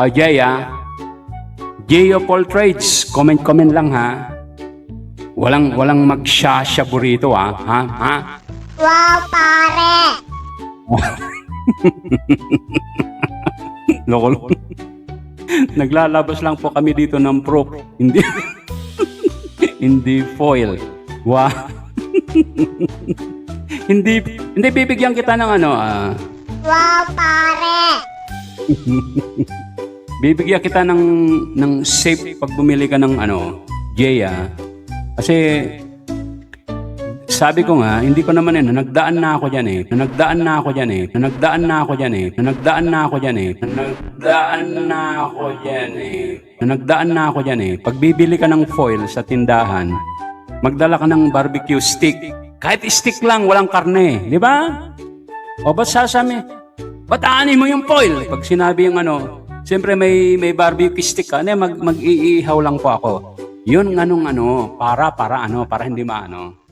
Jay, Geo Paul Trades, comment lang ha. Walang magsasyabu rito ha. Wow, pare! Loko. Naglalabas lang po kami dito ng proof. Hindi hindi foil. Wow. hindi bibigyan kita ng ano Wow, pare! bibigyan kita ng safe pag bumili ka ng ano, Jay. Kasi sabi ko nga, hindi ko naman nagdaan na ako diyan eh. Nagdaan na ako diyan eh. Pag bibili ka ng foil sa tindahan, magdala ka ng barbecue stick. Kahit stick lang, walang karne, di ba? O ba't sasami? Ba't aanin mo yung foil? Pag sinabi yung ano, siyempre may barbecue stick ka, mag-iihaw lang po ako. Yun para hindi maano.